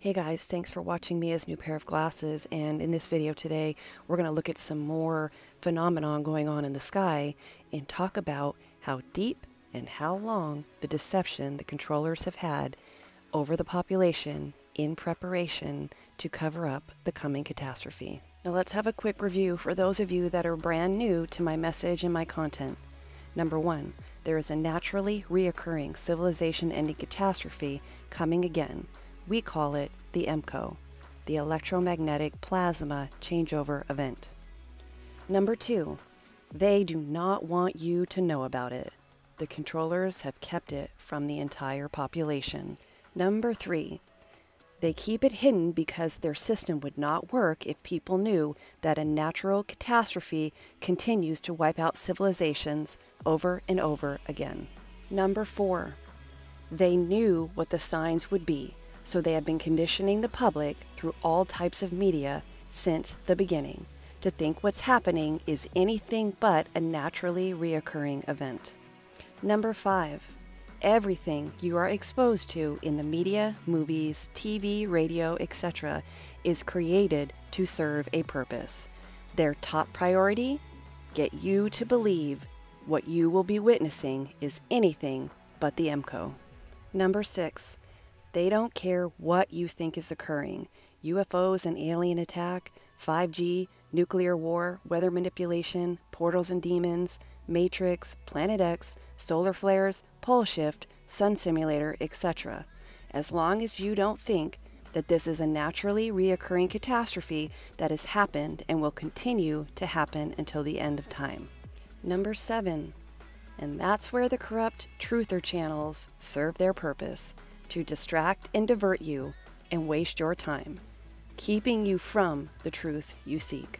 Hey guys, thanks for watching me as new pair of glasses, and in this video today we're going to look at some more phenomenon going on in the sky and talk about how deep and how long the deception the controllers have had over the population in preparation to cover up the coming catastrophe. Now let's have a quick review for those of you that are brand new to my message and my content. Number one, there is a naturally reoccurring civilization-ending catastrophe coming again. We call it the EMPCOE, the electromagnetic plasma changeover event. Number two, they do not want you to know about it. The controllers have kept it from the entire population. Number three, they keep it hidden because their system would not work if people knew that a natural catastrophe continues to wipe out civilizations over and over again. Number four, they knew what the signs would be, so they have been conditioning the public through all types of media since the beginning to think what's happening is anything but a naturally reoccurring event. Number five, everything you are exposed to in the media, movies, TV, radio, etc. is created to serve a purpose. Their top priority? Get you to believe what you will be witnessing is anything but the EMPCOE. Number six, they don't care what you think is occurring. UFOs and alien attack, 5G, nuclear war, weather manipulation, portals and demons, Matrix, Planet X, solar flares, pole shift, sun simulator, etc. As long as you don't think that this is a naturally reoccurring catastrophe that has happened and will continue to happen until the end of time. Number seven, and that's where the corrupt truther channels serve their purpose, to distract and divert you and waste your time, keeping you from the truth you seek.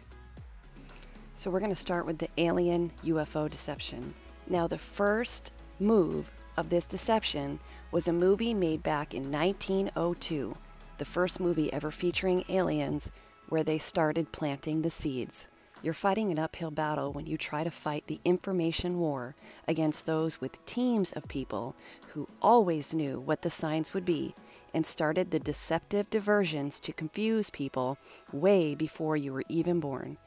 So we're going to start with the alien UFO deception. Now the first move of this deception was a movie made back in 1902, the first movie ever featuring aliens where they started planting the seeds. You're fighting an uphill battle when you try to fight the information war against those with teams of people who always knew what the signs would be and started the deceptive diversions to confuse people way before you were even born.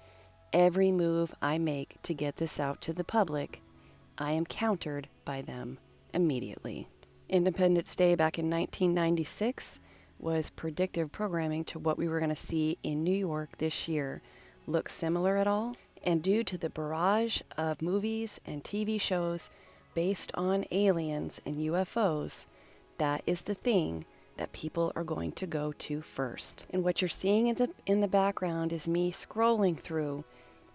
Every move I make to get this out to the public, I am countered by them immediately. Independence Day back in 1996 was predictive programming to what we were going to see in New York this year. Look similar at all? And due to the barrage of movies and TV shows based on aliens and UFOs, that is the thing that people are going to go to first. And what you're seeing in the background is me scrolling through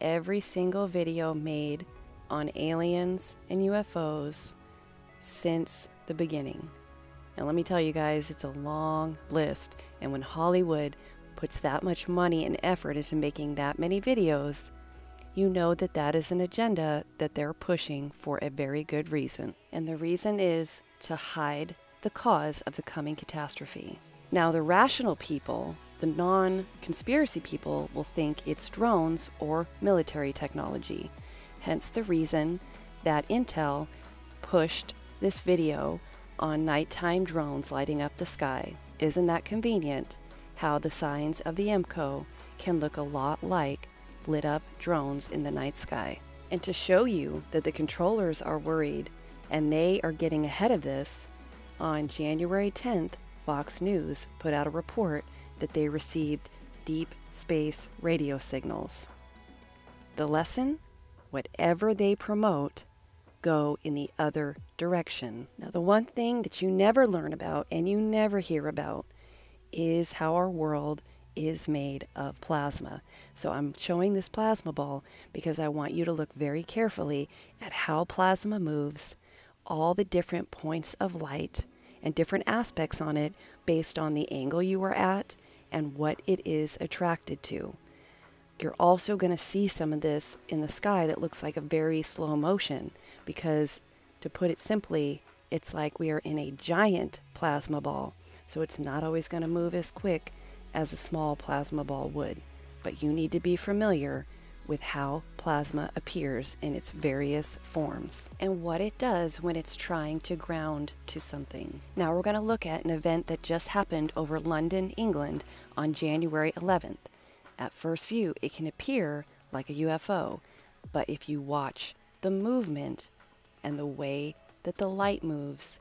every single video made on aliens and UFOs since the beginning. And let me tell you guys, it's a long list. And when Hollywood puts that much money and effort into making that many videos, you know that that is an agenda that they're pushing for a very good reason. And the reason is to hide the cause of the coming catastrophe. Now the rational people, the non-conspiracy people, will think it's drones or military technology. Hence the reason that Intel pushed this video on nighttime drones lighting up the sky. Isn't that convenient? How the signs of the EMPCOE can look a lot like lit up drones in the night sky. And to show you that the controllers are worried and they are getting ahead of this, on January 10th, Fox News put out a report that they received deep space radio signals. The lesson? Whatever they promote, go in the other direction. Now the one thing that you never learn about and you never hear about is how our world is made of plasma. So I'm showing this plasma ball because I want you to look very carefully at how plasma moves, all the different points of light and different aspects on it based on the angle you are at and what it is attracted to. You're also going to see some of this in the sky that looks like a very slow motion because, to put it simply, it's like we are in a giant plasma ball. So it's not always going to move as quick as a small plasma ball would. But you need to be familiar with how plasma appears in its various forms and what it does when it's trying to ground to something. Now we're going to look at an event that just happened over London, England on January 11th. At first view, it can appear like a UFO, but if you watch the movement and the way that the light moves,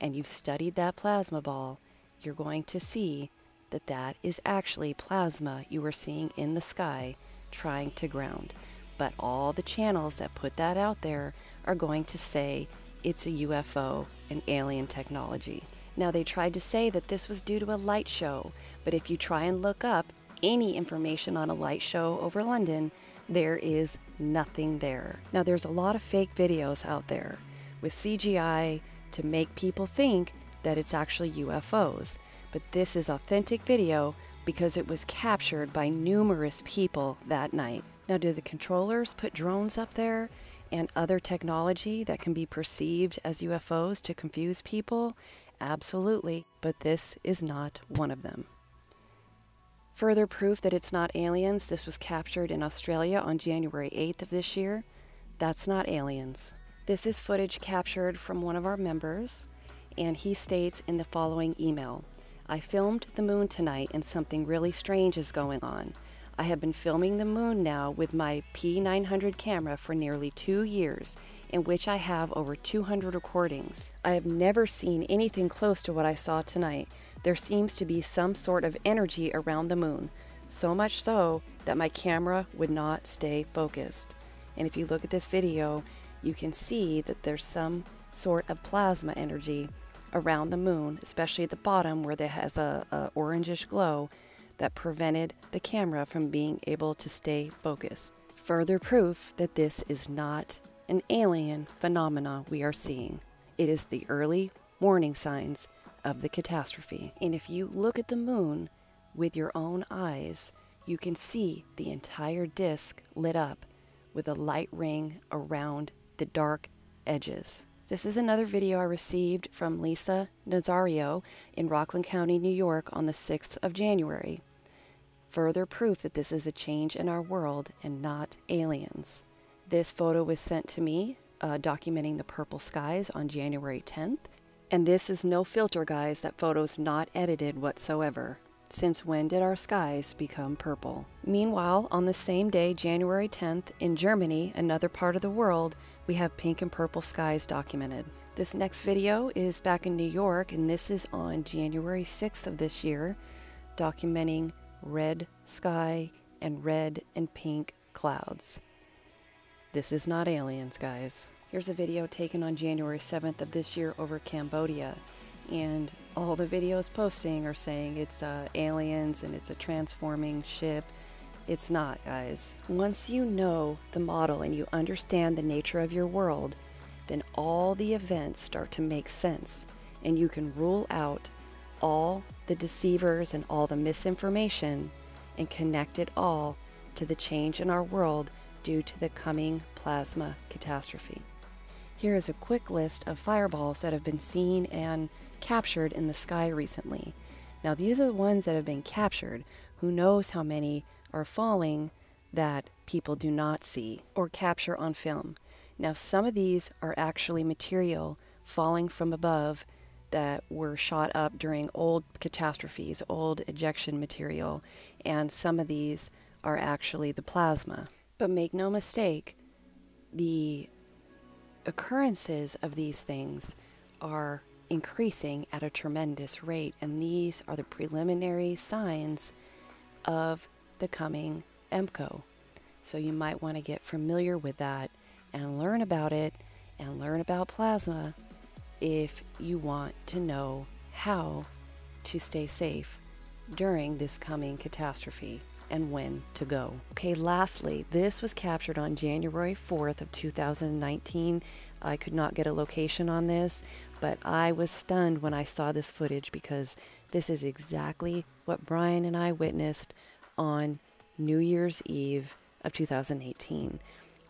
and you've studied that plasma ball, you're going to see that that is actually plasma you are seeing in the sky trying to ground. But all the channels that put that out there are going to say it's a UFO, an alien technology. Now they tried to say that this was due to a light show, but if you try and look up any information on a light show over London, there is nothing there. Now there's a lot of fake videos out there with CGI to make people think that it's actually UFOs. But this is authentic video because it was captured by numerous people that night. Now, do the controllers put drones up there and other technology that can be perceived as UFOs to confuse people? Absolutely, but this is not one of them. Further proof that it's not aliens, this was captured in Australia on January 8th of this year. That's not aliens. This is footage captured from one of our members, and he states in the following email, "I filmed the moon tonight and something really strange is going on. I have been filming the moon now with my P900 camera for nearly 2 years, in which I have over 200 recordings. I have never seen anything close to what I saw tonight. There seems to be some sort of energy around the moon, so much so that my camera would not stay focused." And if you look at this video, you can see that there's some sort of plasma energy around the moon, especially at the bottom where there has a orangish glow that prevented the camera from being able to stay focused. Further proof that this is not an alien phenomena we are seeing. It is the early warning signs of the catastrophe. And if you look at the moon with your own eyes, you can see the entire disk lit up with a light ring around the dark edges. This is another video I received from Lisa Nazario in Rockland County, New York on the 6th of January. Further proof that this is a change in our world and not aliens. This photo was sent to me documenting the purple skies on January 10th. And this is no filter, guys. That photo's not edited whatsoever. Since when did our skies become purple? Meanwhile, on the same day, January 10th, in Germany, another part of the world, we have pink and purple skies documented. This next video is back in New York, and this is on January 6th of this year, documenting red sky and red and pink clouds. This is not aliens, guys. Here's a video taken on January 7th of this year over Cambodia. And all the videos posting are saying it's aliens and it's a transforming ship. It's not, guys. Once you know the model and you understand the nature of your world, then all the events start to make sense, and you can rule out all the deceivers and all the misinformation and connect it all to the change in our world due to the coming plasma catastrophe. Here is a quick list of fireballs that have been seen and captured in the sky recently. Now these are the ones that have been captured. Who knows how many are falling that people do not see or capture on film. Now some of these are actually material falling from above that were shot up during old catastrophes, old ejection material, and some of these are actually the plasma. But make no mistake, the occurrences of these things are increasing at a tremendous rate, and these are the preliminary signs of the coming EMPCOE. So you might want to get familiar with that and learn about it and learn about plasma if you want to know how to stay safe during this coming catastrophe and when to go. Okay, lastly, this was captured on January 4th of 2019. I could not get a location on this, but I was stunned when I saw this footage because this is exactly what Brian and I witnessed on New Year's Eve of 2018.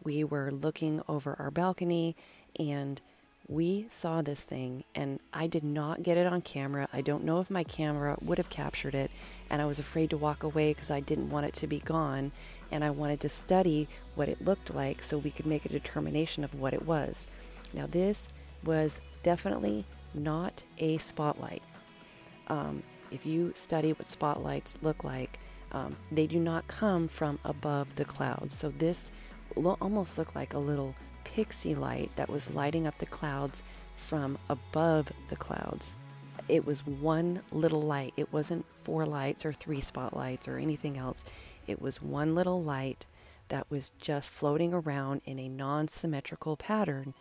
We were looking over our balcony and We saw this thing, and I did not get it on camera. I don't know if my camera would have captured it, and I was afraid to walk away because I didn't want it to be gone, and I wanted to study what it looked like so we could make a determination of what it was. Now, this was definitely not a spotlight. If you study what spotlights look like, they do not come from above the clouds. So this almost looked like a little pixie light that was lighting up the clouds from above the clouds. It was one little light. It wasn't 4 lights or 3 spotlights or anything else. It was one little light that was just floating around in a non-symmetrical pattern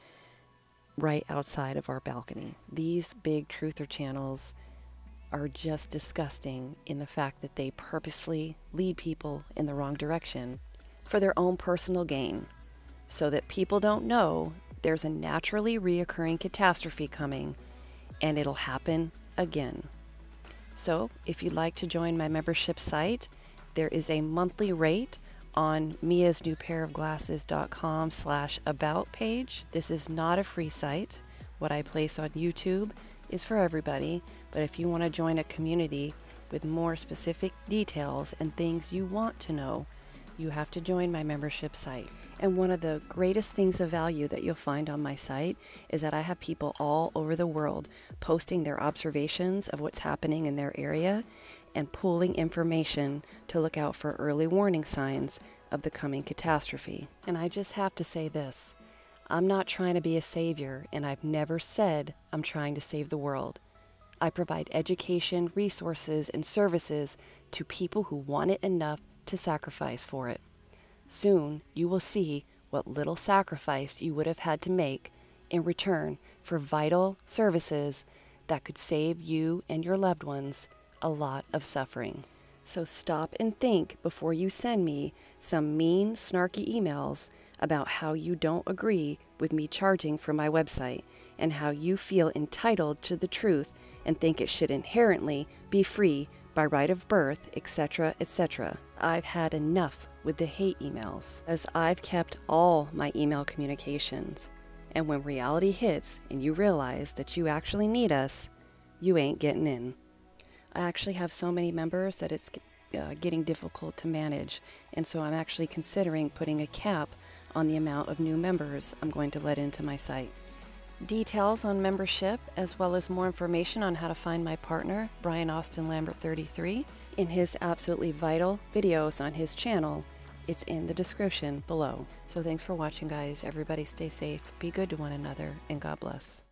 right outside of our balcony. These big truther channels are just disgusting in the fact that they purposely lead people in the wrong direction for their own personal gain, so that people don't know there's a naturally reoccurring catastrophe coming, and it'll happen again. So if you'd like to join my membership site, there is a monthly rate on miasnewpairofglasses.com/about page. This is not a free site. What I place on YouTube is for everybody, but if you want to join a community with more specific details and things you want to know, you have to join my membership site. And one of the greatest things of value that you'll find on my site is that I have people all over the world posting their observations of what's happening in their area and pulling information to look out for early warning signs of the coming catastrophe. And I just have to say this. I'm not trying to be a savior, and I've never said I'm trying to save the world. I provide education, resources, and services to people who want it enough to sacrifice for it. Soon, you will see what little sacrifice you would have had to make in return for vital services that could save you and your loved ones a lot of suffering. So stop and think before you send me some mean, snarky emails about how you don't agree with me charging for my website and how you feel entitled to the truth and think it should inherently be free by right of birth, etc., etc. I've had enough with the hate emails, as I've kept all my email communications. And when reality hits and you realize that you actually need us, you ain't getting in. I actually have so many members that it's getting difficult to manage, and so I'm actually considering putting a cap on the amount of new members I'm going to let into my site. Details on membership, as well as more information on how to find my partner, Brianaustinlambert33, in his absolutely vital videos on his channel, it's in the description below. So thanks for watching, guys. Everybody stay safe, be good to one another, and God bless.